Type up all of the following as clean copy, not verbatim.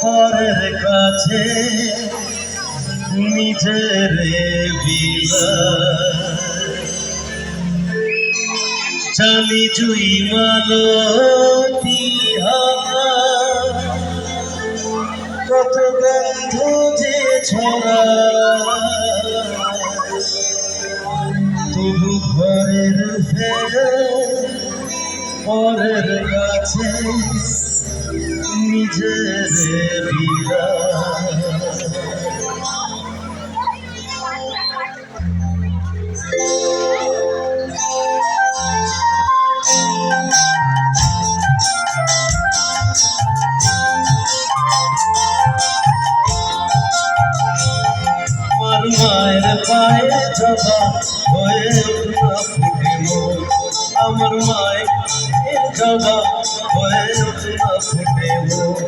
পরের কাছে নিজের জানি জুই মালতি হাওয়া কত গন্ধ যে ছড়া তবু ঘরের ফেরে পরের কাছে নিজের বিলা মায়ের পায়ে জবা হয়ে উঠা ফুটে মোর আমার মায়ের জবা হয়ে উঠা ফুটে মোর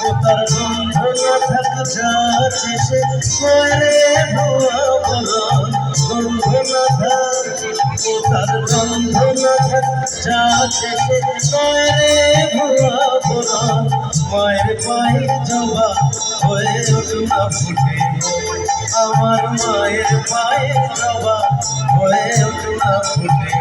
ও তার গন্ধ না থাকা যাচ্ছে সে মায়ের ভুয়া বলা গন্ধ না থাক ও তার গন্ধ না থাকা যাচ্ছে সে মায়ের ভুয়া বলা মায়ের পায়ে জবা হয়ে উঠা ফুটে আমার মায়ের পায়ে জবা হয়ে উঠা ফুটে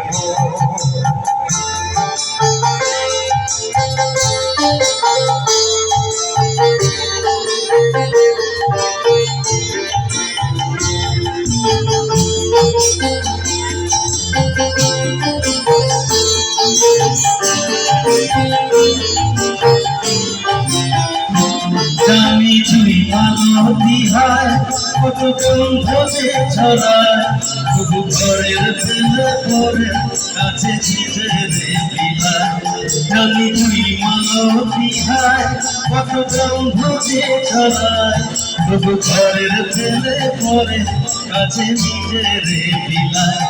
জানি জুই মালতি হায় কত গন্ধ যে ছড়ায় তবু ঘরের ফেলে পরে কাছে নিজের বিলায় জানি জুই মালতি হায় কত গন্ধ যে ছড়ায় তবু ঘরের ফেলে পরে কাছে নিজের বিলায়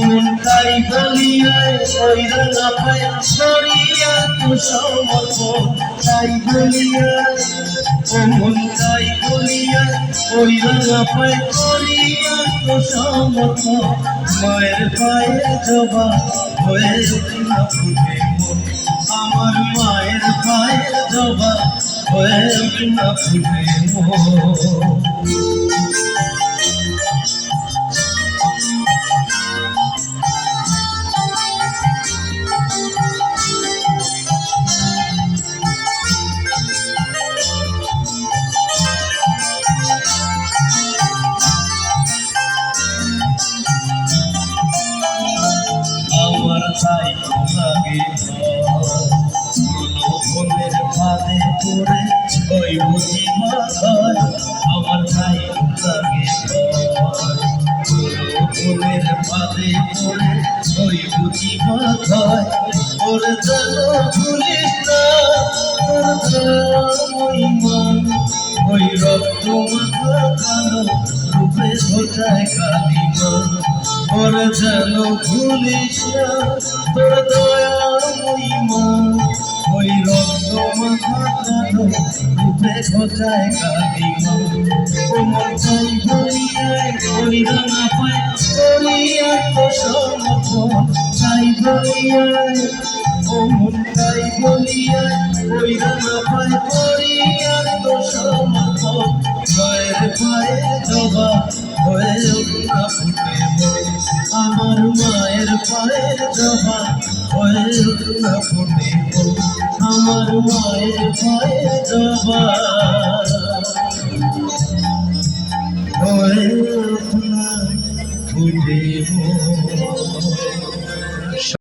মন তাই বলিয়ায় ওই রাঙা পায় সরিয়া তো সমর্পণ তাই বলিয়ায় মন তাই বলিয়ায় ওই রাঙা পায় করিয়া তো সমর্পণ মায়ের পায়ে জবা হয়ে উঠা ফুটে মন আমার মায়ের পায়ে জবা হয়ে উঠা ফুটে মন আমার তাই লাগে ফোনের ফাঁদে পড়ে ওই বুঝি মাথায় আমার তাই লাগে ফোনের ফাঁদে পড়ে ওই বুঝি মাথায় ওরে যেন ভুলিস না ওই মন ওই রক্ত মাথা কালো রূপে ঘটায় কালী মন ওরে যেন ভুলিস না তোর দয়াময়ী মন ওই রক্ত মাথা কালো রূপে ঘটায় কালী মন ও মন চাই বলিয়ায় ওই রাঙা পায় করিয়া তো সমর্পণ চাই বলিয়ায় ও মন চাই বলিয়ায় ওই রাঙা পায় করিয়া তো সমর্পণ মায়ের পায়ে জবা হয়ে উঠা ফুটে আমার মায়ের পায়ে জবা হয়ে উঠা ফুটে আমার মায়ের পায়ে জবা হয়ে উঠা ফুটে।